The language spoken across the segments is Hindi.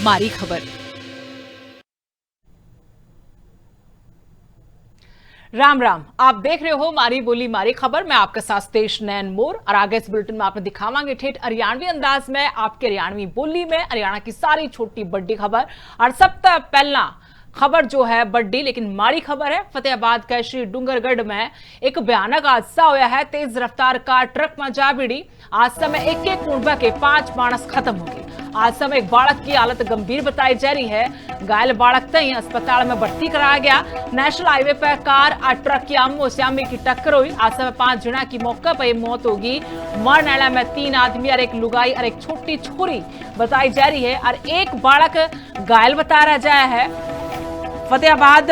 मारी खबर। राम राम, आप देख रहे हो मारी बोली मारी खबर। मैं आपके साथ तेज नैन मोर और आगे इस बुलेटिन में आपने दिखावांगे ठेठ हरियाणवी अंदाज में आपके हरियाणवी बोली में हरियाणा की सारी छोटी बड़ी खबर। और सबसे पहला खबर जो है बड़ी लेकिन माड़ी खबर है। फतेहाबाद के श्री डूंगरगढ़ में एक भयानक हादसा होया है। तेज रफ्तार कार ट्रक में जा भिड़ी। हादसा में एक एक कुंडा के 5 मानस खत्म हो गए। हादसा में एक बालक की हालत गंभीर बताई जा रही है। घायल बालक तई अस्पताल में भर्ती कराया गया। नेशनल हाईवे पर कार और ट्रक की आमो सामने की टक्कर हुई। हादसा में 5 जना की मौके पर मौत होगी। मरने वाला में 3 आदमी और एक लुगाई और एक छोटी छोरी बताई जा रही है और एक बालक घायल बताया जाया है। फतेहाबाद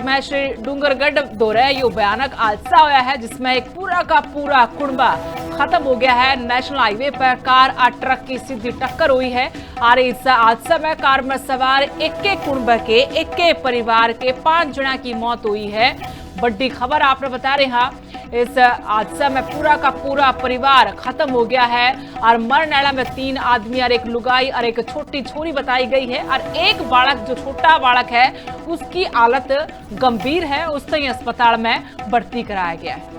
में श्री डूंगरगढ़ दौरे यो भयानक हादसा हुआ है जिसमें एक पूरा का पूरा कुंबा खत्म हो गया है। नेशनल हाईवे पर कार और ट्रक की सीधी टक्कर हुई है और इस हादसे में कार में सवार एक कुंबे के एक परिवार के 5 जना की मौत हुई है। बड़ी खबर आपने बता रहे हैं। इस हादसे में पूरा का पूरा परिवार खत्म हो गया है और मरने वाला में 3 आदमी और एक लुगाई और एक छोटी छोरी बताई गई है और एक बालक जो छोटा बालक है उसकी हालत गंभीर है। उसे अस्पताल में भर्ती कराया गया है।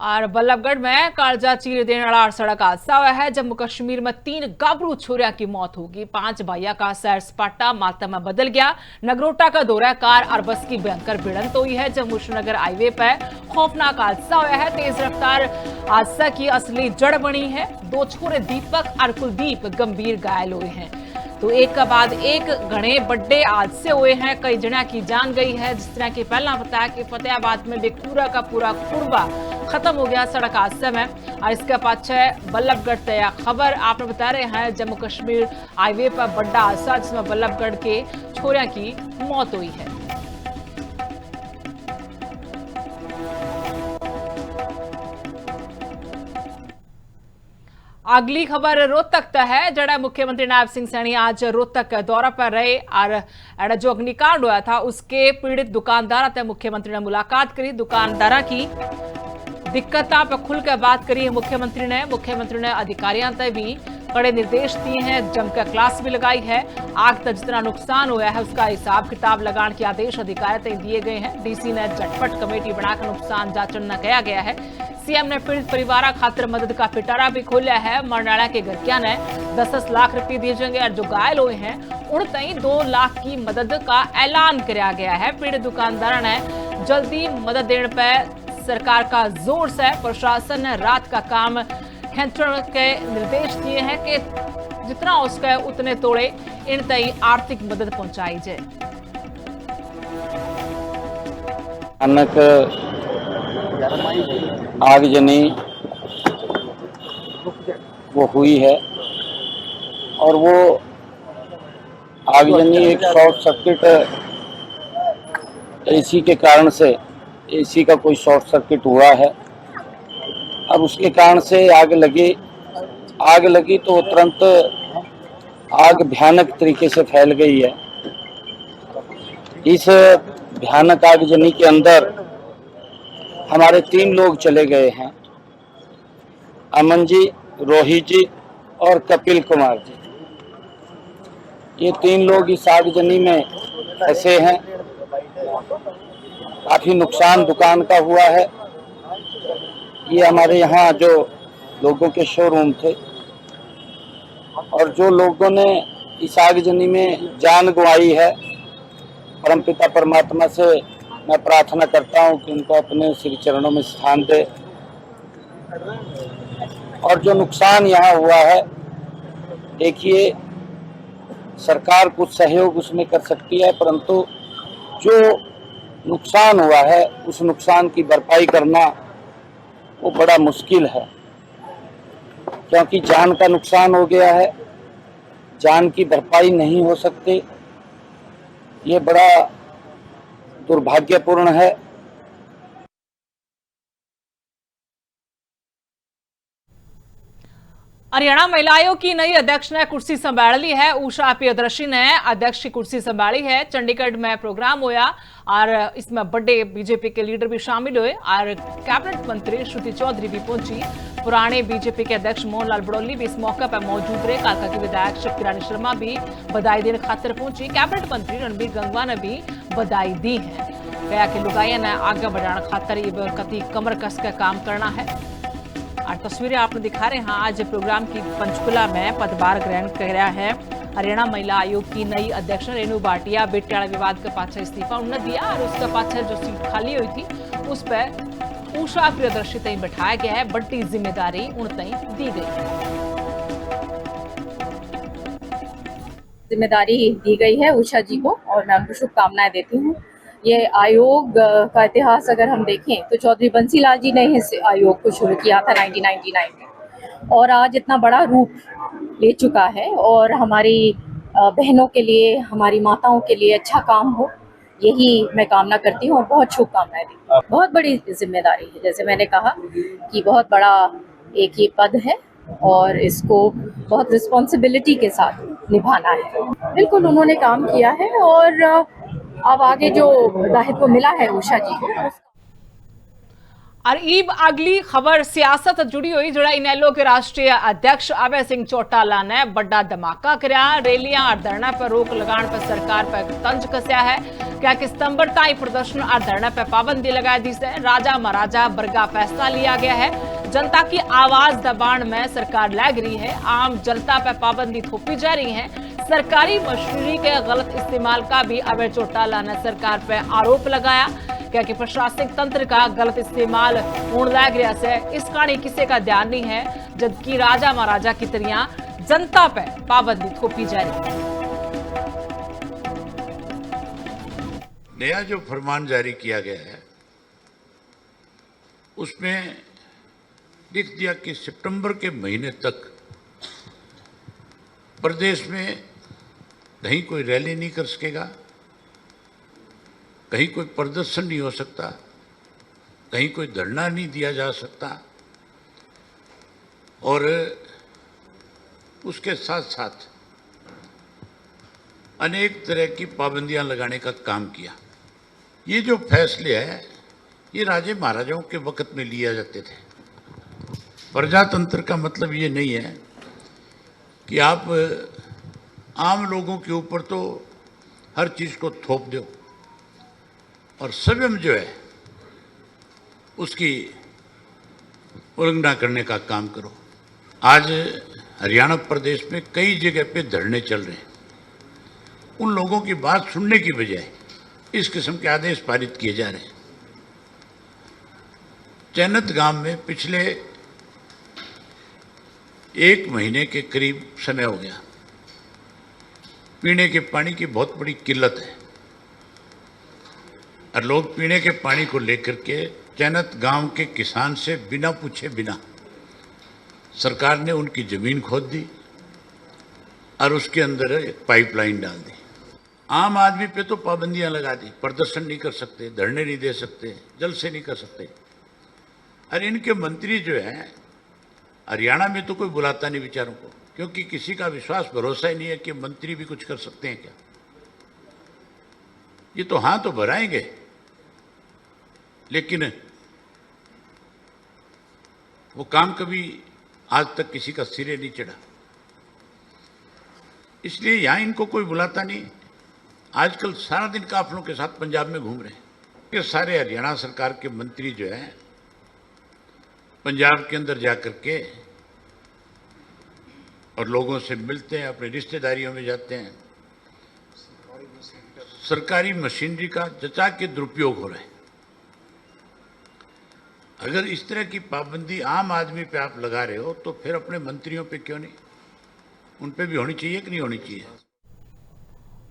और बल्लभगढ़ में कालजा चीर देने वाला सड़क हादसा हुआ है। जम्मू कश्मीर में 3 गाभरू छोरिया की मौत होगी। 5 भाइयों का सैर सपाटा मातम में बदल गया। नगरोटा का दौरा कार और बस की भयंकर भिड़ंत हुई है। जम्मू श्रीनगर हाईवे पर खौफनाक हादसा हुआ है। तेज रफ्तार हादसा की असली जड़ बनी है। 2 छोरे दीपक और कुलदीप गंभीर घायल हुए हैं। तो एक के बाद एक घने बड़े हादसे हुए हैं। कई जना की जान गई है। जिस तरह की पहला बताया कि फतेहाबाद में भी पूरा का पूरा कुर्बा खत्म हो गया सड़क हादसे में। और इसके पाछे बल्लभगढ़ तय खबर आपने बता रहे हैं। जम्मू कश्मीर हाईवे पर बड़ा हादसा जिसमें बल्लभगढ़ के छोरिया की मौत हुई है। अगली खबर रोहतक तक है। जड़ा मुख्यमंत्री नायब सिंह सैनी आज रोहतक दौरा पर रहे और जो अग्निकांड हुआ था उसके पीड़ित दुकानदार से मुख्यमंत्री ने मुलाकात करी। दुकानदार की दिक्कतों पर खुलकर बात करी है मुख्यमंत्री ने अधिकारियों से भी कड़े निर्देश दिए हैं। जमकर क्लास भी लगाई है। आग तक जितना नुकसान हुआ है उसका हिसाब किताब लगाने के आदेश अधिकारियों को दिए गए हैं। डीसी ने झटपट कमेटी बनाकर नुकसान जांचना कहा गया है। सीएम ने पीड़ित परिवार खातिर मदद का पिटारा भी खोला है। मरनाड़ा के घरकिया ने 10-10 लाख रुपए दिए जाएंगे और जो घायल हुए हैं उन तई 2 लाख की मदद का ऐलान किया गया है। पीड़ित दुकानदार ने जल्दी मदद देने पर सरकार का जोर से प्रशासन ने रात का काम खेचने के निर्देश दिए हैं कि जितना हो सके उतने तोड़े इन तई आर्थिक मदद पहुंचाई जाए। अचानक आगजनी वो हुई है और वो आगजनी एक शॉर्ट सर्किट एसी के कारण से एसी का कोई शॉर्ट सर्किट हुआ है। अब उसके कारण से आग लगी तो तुरंत आग भयानक तरीके से फैल गई है। इस भयानक आगजनी के अंदर हमारे 3 लोग चले गए हैं, अमन जी, रोहित जी और कपिल कुमार जी। ये 3 लोग इस आगजनी में फंसे हैं। काफी नुकसान दुकान का हुआ है। ये हमारे यहाँ जो लोगों के शोरूम थे और जो लोगों ने इस आगजनी में जान गंवाई है, परमपिता परमात्मा से मैं प्रार्थना करता हूँ कि उनको अपने श्री चरणों में स्थान दे। और जो नुकसान यहाँ हुआ है, देखिए सरकार कुछ सहयोग उसमें कर सकती है, परंतु जो नुकसान हुआ है उस नुकसान की भरपाई करना वो बड़ा मुश्किल है, क्योंकि जान का नुकसान हो गया है। जान की भरपाई नहीं हो सकती। ये बड़ा दुर्भाग्यपूर्ण है। हरियाणा महिला आयोग की नई अध्यक्ष ने कुर्सी संभाल ली है। उषा प्रियदर्शी ने अध्यक्ष की कुर्सी संभाली है। चंडीगढ़ में प्रोग्राम हुआ और इसमें बड़े बीजेपी के लीडर भी शामिल हुए और कैबिनेट मंत्री श्रुति चौधरी भी पहुंची। पुराने बीजेपी के अध्यक्ष मोहनलाल बड़ौली भी इस मौके पर मौजूद रहे। कालका की विधायक शक्ति शर्मा भी बधाई देने खातिर पहुंची। कैबिनेट मंत्री रणबीर गंगवा ने भी बधाई दी है। कहा कि लुगाइया ने आगे बढ़ाने खातिर कति कमर कस के काम करना है। और तस्वीरें आपने दिखा रहे हैं। आज प्रोग्राम की पंचकुला में पदभार ग्रहण कर रहा है हरियाणा महिला आयोग की नई अध्यक्ष रेणु भाटिया। बेटियाला विवाद के पाछे इस्तीफा उन्होंने दिया और उसके पाछे जो सीट खाली हुई थी उस पर उषा प्रियदर्शी तई बैठाया गया है। बड़ी जिम्मेदारी उन तई दी गई है। जिम्मेदारी दी गई है उषा जी को और मैं उनको शुभकामनाएं देती हूँ। ये आयोग का इतिहास अगर हम देखें तो चौधरी बंसीलाल जी ने इस आयोग को शुरू किया था 1999 में और आज इतना बड़ा रूप ले चुका है और हमारी बहनों के लिए, हमारी माताओं के लिए अच्छा काम हो, यही मैं कामना करती हूँ और बहुत शुभकामनाएं दी। बहुत बड़ी जिम्मेदारी है, जैसे मैंने कहा कि बहुत बड़ा एक ये पद है और इसको बहुत रिस्पॉन्सिबिलिटी के साथ निभाना है। बिल्कुल उन्होंने काम किया है और अब आगे जो दायित्व मिला है उषा जी को। और ईब अगली खबर सियासत जुड़ी हुई जड़ा इनेलो के राष्ट्रीय अध्यक्ष अभय सिंह चौटाला ने बड़ा धमाका कराया। रैलियां और धरना पर रोक लगाने पर सरकार पर तंज कसया है। क्या कि सितंबर ताई प्रदर्शन और धरना पर पाबंदी लगा दी है। राजा महाराजा वर्गा फैसला लिया गया है। जनता की आवाज दबाण में सरकार लग रही है। आम जनता पर पाबंदी थोपी जा रही है। सरकारी मशीनरी के गलत इस्तेमाल का भी अभय चौटाला ने सरकार पर आरोप लगाया। क्या कि प्रशासनिक तंत्र का गलत इस्तेमाल होने लग रहा है। इस कहानी किसी का ध्यान नहीं है, जबकि राजा महाराजा की तरह जनता पर पाबंदी थोपी जा रही है। नया जो फरमान जारी किया गया है उसमें लिख दिया कि सितंबर के महीने तक प्रदेश में कहीं कोई रैली नहीं कर सकेगा, कहीं कोई प्रदर्शन नहीं हो सकता, कहीं कोई धरना नहीं दिया जा सकता और उसके साथ साथ अनेक तरह की पाबंदियां लगाने का काम किया। ये जो फैसले हैं ये राजे महाराजाओं के वक्त में लिया जाते थे। प्रजातंत्र का मतलब ये नहीं है कि आप आम लोगों के ऊपर तो हर चीज को थोप दो और स्वयं जो है उसकी उल्लंघना करने का काम करो। आज हरियाणा प्रदेश में कई जगह पे धरने चल रहे हैं। उन लोगों की बात सुनने की बजाय इस किस्म के आदेश पारित किए जा रहे हैं। चैनत गांव में पिछले 1 महीने के करीब समय हो गया, पीने के पानी की बहुत बड़ी किल्लत है और लोग पीने के पानी को लेकर के चैनत गांव के किसान से बिना पूछे बिना सरकार ने उनकी जमीन खोद दी और उसके अंदर एक पाइपलाइन डाल दी। आम आदमी पे तो पाबंदियां लगा दी, प्रदर्शन नहीं कर सकते, धरने नहीं दे सकते, जलसे नहीं कर सकते। और इनके मंत्री जो हैं हरियाणा में तो कोई बुलाता नहीं बेचारों को, क्योंकि किसी का विश्वास भरोसा ही नहीं है कि मंत्री भी कुछ कर सकते हैं क्या। ये तो हाँ तो भराएंगे लेकिन वो काम कभी आज तक किसी का सिरे नहीं चढ़ा, इसलिए यहां इनको कोई बुलाता नहीं। आजकल सारा दिन काफलों के साथ पंजाब में घूम रहे हैं। ये सारे हरियाणा सरकार के मंत्री जो हैं पंजाब के अंदर जाकर के और लोगों से मिलते हैं, अपने रिश्तेदारियों में जाते हैं। सरकारी मशीनरी का जचा के दुरुपयोग हो रहा है। अगर इस तरह की पाबंदी आम आदमी पे आप लगा रहे हो तो फिर अपने मंत्रियों पे क्यों नहीं, उन पे भी होनी चाहिए कि नहीं होनी चाहिए।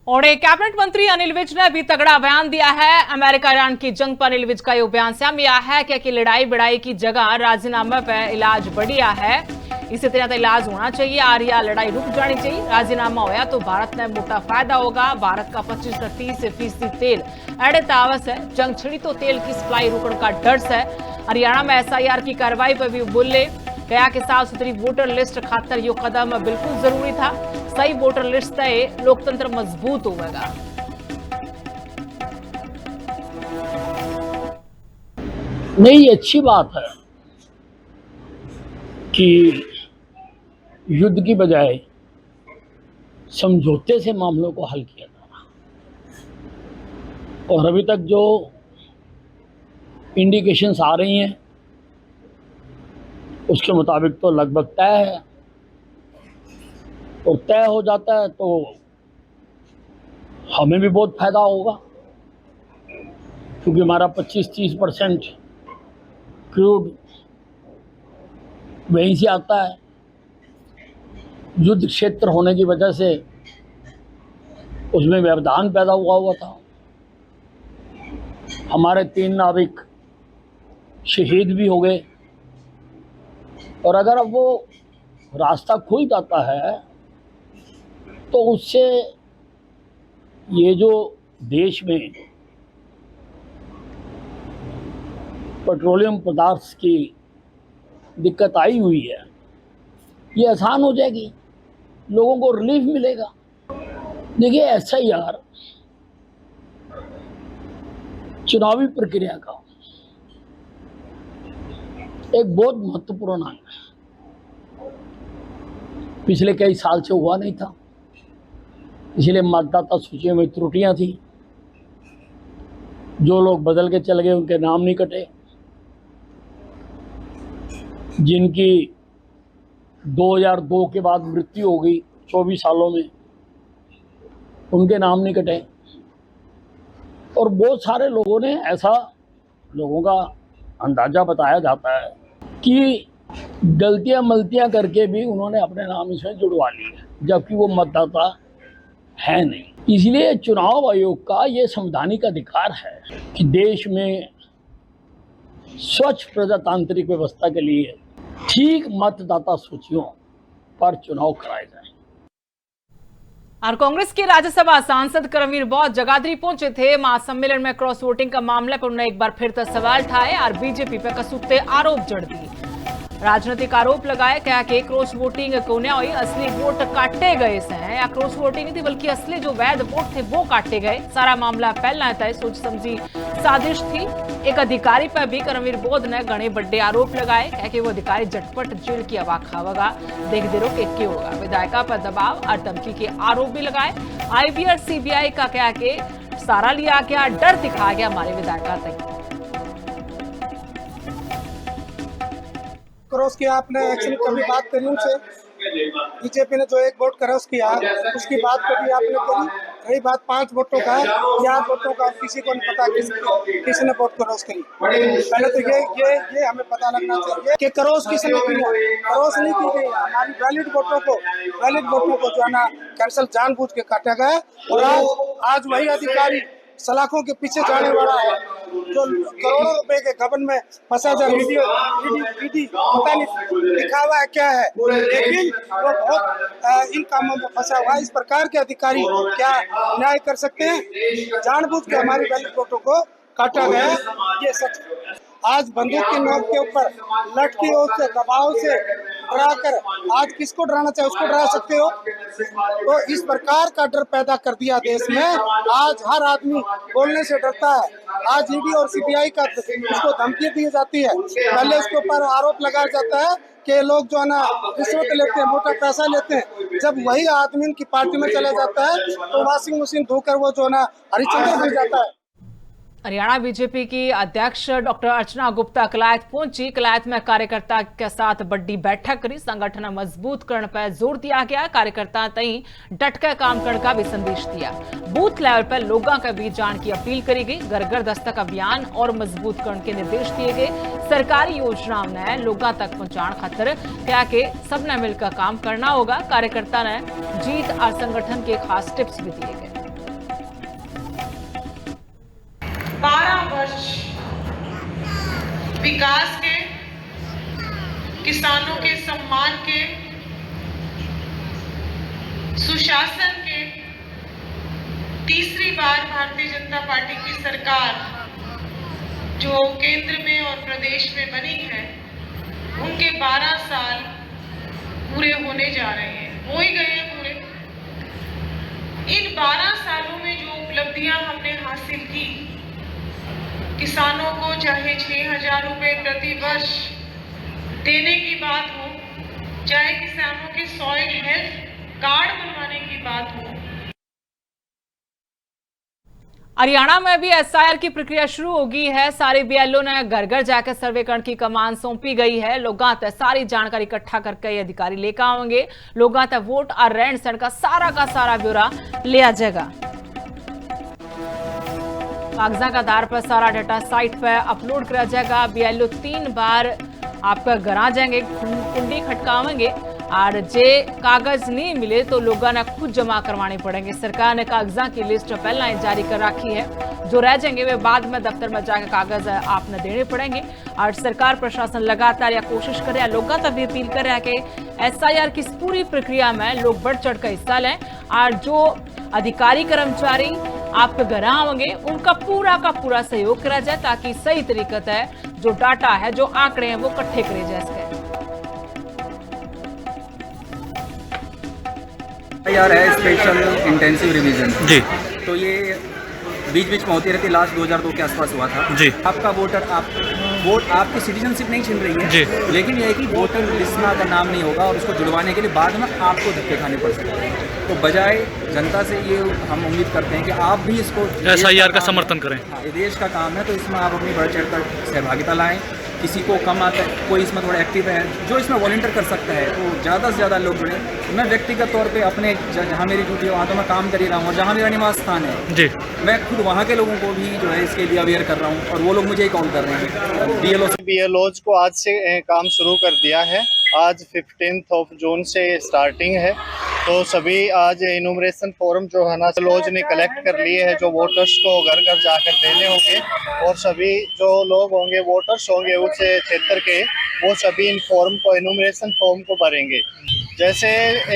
और एक कैबिनेट मंत्री अनिल विज ने भी तगड़ा बयान दिया है। अमेरिका ईरान की जंग पर अनिल विज का यह बयान सामने आया है कि लड़ाई बढ़ाई की जगह राजीनामा पर इलाज बढ़िया है। इसी तरह का इलाज होना चाहिए और यह लड़ाई रुक जानी चाहिए। राजीनामा होया तो भारत में मोटा फायदा होगा। भारत का 25 से 30% तेल एड़े तावस है। जंग छिड़ी तो तेल की सप्लाई रुकने का डर है। हरियाणा में SIR की कार्रवाई पर भी बोले गया कि साफ सुथरी वोटर लिस्ट खातर यो कदम बिल्कुल जरूरी था। सही वोटर लिस्ट तय लोकतंत्र मजबूत होगा। नहीं, ये अच्छी बात है कि युद्ध की बजाय समझौते से मामलों को हल किया जा रहा। और अभी तक जो इंडिकेशंस आ रही हैं उसके मुताबिक तो लगभग तय है, और तय हो जाता है तो हमें भी बहुत फायदा होगा, क्योंकि हमारा 25-30% क्रूड वहीं से आता है। युद्ध क्षेत्र होने की वजह से उसमें व्यवधान पैदा हुआ था। हमारे 3 नाविक शहीद भी हो गए, और अगर अब वो रास्ता खुल जाता है तो उससे ये जो देश में पेट्रोलियम पदार्थ की दिक्कत आई हुई है, ये आसान हो जाएगी, लोगों को रिलीफ मिलेगा। देखिए, SIR चुनावी प्रक्रिया का एक बहुत महत्वपूर्ण अंग है। पिछले कई साल से हुआ नहीं था, इसलिए मतदाता सूची में त्रुटियां थी। जो लोग बदल के चले गए उनके नाम नहीं कटे, जिनकी 2002 के बाद मृत्यु हो गई 24 सालों में, उनके नाम नहीं कटे। और बहुत सारे लोगों ने ऐसा, लोगों का अंदाजा बताया जाता है कि गलतियां मलतियां करके भी उन्होंने अपने नाम इसमें जुड़वा लिए, जबकि वो मतदाता है नहीं। इसलिए चुनाव आयोग का ये संवैधानिक अधिकार है कि देश में स्वच्छ प्रजातांत्रिक व्यवस्था के लिए ठीक मतदाता सूचियों पर चुनाव कराए जाएं। और कांग्रेस के राज्यसभा सांसद करमवीर बौद्ध जगाधरी पहुंचे थे। महासम्मेलन में क्रॉस वोटिंग का मामला पर उन्होंने एक बार फिर सवाल उठाए और बीजेपी पर कसूते आरोप जड़ दिए। राजनीतिक आरोप लगाए, कहा कि क्रॉस वोटिंग को न हुई, असली वोट काटे गए हैं, या क्रॉस वोटिंग नहीं थी बल्कि असली जो वैध वोट थे वो काटे गए। सारा मामला पहला तय सोच समझी साजिश थी। एक अधिकारी पर भी करमवीर बौद्ध ने घने बड़े आरोप लगाए, कहा कि वो अधिकारी झटपट जेल की हवा खावेगा, देख देरो के क्या होगा। विधायिका पर दबाव और धमकी के आरोप भी लगाए। IB और CBI का कहा कि सारा लिया गया, डर दिखाया गया हमारे विधायिका तक। क्रॉस किया आपने, एक्चुअली कभी बात करी उनसे, बीजेपी ने जो एक वोट करा उसकी बात कभी आपने करी। रही बात 5 वोटों का, 8 वोटों का, किसी को नहीं पता किसने वोट क्रॉस करी। पहले तो ये हमें पता लगना चाहिए कि क्रॉस किसने किया। क्रॉस नहीं की गई, हमारी वैलिड वोटों को जो है ना कैंसिल जानबूझ के काटा गया। और आज वही अधिकारी सलाखों के पीछे जाने वाला है जो करोड़ों रुपए के गबन में फंसा जा। वीडियो पता नहीं लिखा हुआ है क्या है, लेकिन वो बहुत इन कामों में फंसा हुआ है। इस प्रकार के अधिकारी क्या न्याय कर सकते हैं? जानबूझ के हमारी वैलिड वोटों को काटा गया, ये सच। आज बंदूक की नोक के ऊपर लटकियों से, दबाव से डरा कर, आज किसको डराना चाहे उसको डरा सकते हो। तो इस प्रकार का डर पैदा कर दिया देश में। आज हर आदमी बोलने से डरता है। आज ED और CBI का उसको धमकी दी जाती है। पहले उसके ऊपर आरोप लगाया जाता है कि लोग जो है ना रिश्वत लेते हैं, मोटा पैसा लेते हैं। जब वही आदमी उनकी पार्टी में चला जाता है तो वॉशिंग मशीन धोकर वो जो है ना हरिचंद्र बन जाता है। हरियाणा बीजेपी की अध्यक्ष डॉक्टर अर्चना गुप्ता कलायत पहुंची। कलायत में कार्यकर्ता के साथ बड़ी बैठक करी। संगठन मजबूत करने पर जोर दिया गया। कार्यकर्ता तई डटकर काम करने का भी संदेश दिया। बूथ लेवल पर लोगों के बीच जान की अपील करी गई। घर घर दस्तक अभियान और मजबूत करने के निर्देश दिए गए। सरकारी योजनाओं ने लोगों तक पहुंचाने खातिर क्या कि सबने मिलकर काम करना होगा। कार्यकर्ता ने जीत और संगठन के खास टिप्स भी दिए गए। 12 वर्ष विकास के, किसानों के सम्मान के, सुशासन के, तीसरी बार भारतीय जनता पार्टी की सरकार जो केंद्र में और प्रदेश में बनी है, उनके 12 साल पूरे होने जा रहे हैं, हो ही गए हैं पूरे। इन 12 सालों में जो उपलब्धियां हमने हासिल की, किसानों को चाहे 6,000 रुपए प्रति वर्ष देने की बात हो, चाहे किसानों के सॉइल हेल्थ कार्ड बनवाने की बात हो। हरियाणा में भी एसआईआर की प्रक्रिया शुरू होगी है। सारे बीएलओ ने घर घर जाकर सर्वेक्षण की कमान सौंपी गई है। लोगों तक सारी जानकारी इकट्ठा करके ये अधिकारी लेकर आएंगे। लोगों तक वोट और रहन सहन का सारा ब्यौरा लिया जाएगा। कागजा का आधार पर सारा डाटा साइट पर अपलोड किया जाएगा। बीएलओ 3 बार आपका घर आ जाएंगे, कुंडी खटकावेंगे और जे कागज नहीं मिले तो लोगों ने खुद जमा करवाने पड़ेंगे। सरकार ने कागजा की लिस्ट पहला ही जारी कर रखी है। जो रह जाएंगे वे बाद में दफ्तर में जाकर कागज आपने देने पड़ेंगे। और सरकार प्रशासन लगातार यह कोशिश कर रहा है, लोगों तक भी अपील कर रहा है कि एसआईआर की इस पूरी प्रक्रिया में लोग बढ़ चढ़ कर हिस्सा लें और जो अधिकारी कर्मचारी आपके घर आएंगे उनका पूरा का पूरा सहयोग करा जाए ताकि सही तरीके से जो डाटा है, जो आंकड़े हैं वो इकट्ठे करे जा सके। यार है स्पेशल इंटेंसिव रिवीजन जी, तो ये बीच बीच में होती रहती। लास्ट 2002 के आसपास हुआ था जी। आपका वोटर वोट आपकी सिटीजनशिप नहीं छीन रही है जी, लेकिन यह है कि वोटर लिस्ट में अगर नाम नहीं होगा और उसको जुड़वाने के लिए बाद में आपको धक्के खाने पड़ सकते हैं। तो बजाय जनता से ये हम उम्मीद करते हैं कि आप भी इसको एसआईआर का समर्थन करें। हाँ, ये देश का काम है तो इसमें आप अपनी बढ़ चढ़ कर सहभागिता लाएं। किसी को कम आता है, कोई इसमें थोड़ा एक्टिव है, जो इसमें वॉलंटियर कर सकता है तो ज़्यादा से ज़्यादा लोग जुड़े। मैं व्यक्तिगत तौर पे अपने जहाँ मेरी ड्यूटी है वहाँ तो मैं काम कर ही रहा हूँ और जहाँ मेरा निवास स्थान है जी, मैं खुद वहाँ के लोगों को भी जो है इसके लिए अवेयर कर रहा हूँ और वो लोग मुझे ही कॉल कर रहे हैं। बीएलओज को आज से काम शुरू कर दिया है। आज 15 जून से स्टार्टिंग है तो सभी आज इनुमरेशन फॉर्म जो है ना बीएलओज ने कलेक्ट कर लिए हैं जो वोटर्स को घर घर जाकर देने होंगे और सभी जो लोग होंगे वोटर्स होंगे उस क्षेत्र के वो सभी इन फॉर्म को इनुमरेशन फॉर्म को भरेंगे। जैसे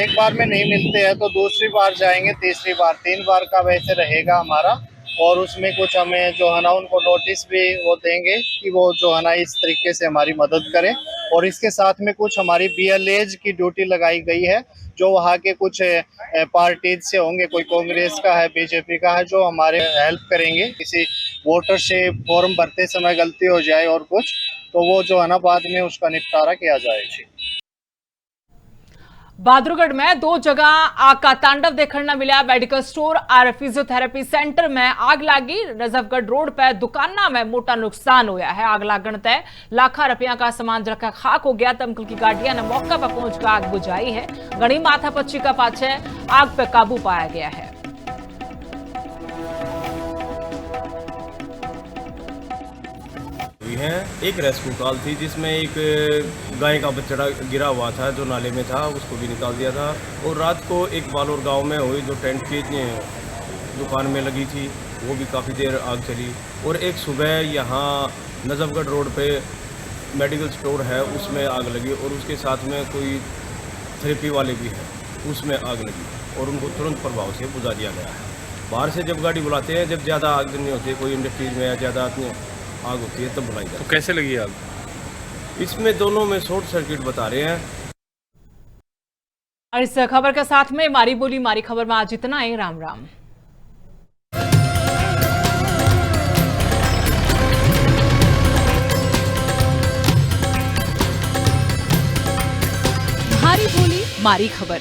एक बार में नहीं मिलते हैं तो दूसरी बार जाएंगे, तीसरी बार, 3 बार का वैसे रहेगा हमारा। और उसमें कुछ हमें जो है ना उनको नोटिस भी वो देंगे कि वो जो है ना इस तरीके से हमारी मदद करें। और इसके साथ में कुछ हमारी बीएलएज की ड्यूटी लगाई गई है जो वहाँ के कुछ पार्टीज से होंगे, कोई कांग्रेस का है, बीजेपी का है, जो हमारे हेल्प करेंगे। किसी वोटर से फॉर्म भरते समय गलती हो जाए और कुछ तो वो जो है ना बाद में उसका निपटारा किया जाएगा। बहादुरगढ़ में 2 जगह आग का तांडव देखने न मिला। मेडिकल स्टोर और फिजियोथेरेपी सेंटर में आग लगी। नजफगढ़ रोड पर दुकाना में मोटा नुकसान होया है। आग लगने तय लाखों रुपया का सामान जलकर खाक हो गया। दमकल की गाड़ियां ने मौके पर पहुंचकर आग बुझाई है। गणी माथापच्ची का पाछे आग पर काबू पाया गया है। एक रेस्क्यू कॉल थी जिसमें एक गाय का बछड़ा गिरा हुआ था जो नाले में था, उसको भी निकाल दिया था। और रात को एक बालोर गांव में हुई जो टेंट की दुकान में लगी थी वो भी काफ़ी देर आग चली। और एक सुबह यहाँ नजफगढ़ रोड पे मेडिकल स्टोर है उसमें आग लगी और उसके साथ में कोई थेरेपी वाले भी है उसमें आग लगी और उनको तुरंत प्रभाव से बुझा दिया गया है। बाहर से जब गाड़ी बुलाते हैं जब ज़्यादा आग नहीं होती, कोई इंडस्ट्रीज में या ज़्यादा आग होती है तब बुलाई जाती है। तो कैसे लगी आग? इसमें दोनों में शॉर्ट सर्किट बता रहे हैं। और इस खबर के साथ में मारी बोली मारी खबर में आज इतना ही। राम राम। मारी बोली मारी खबर।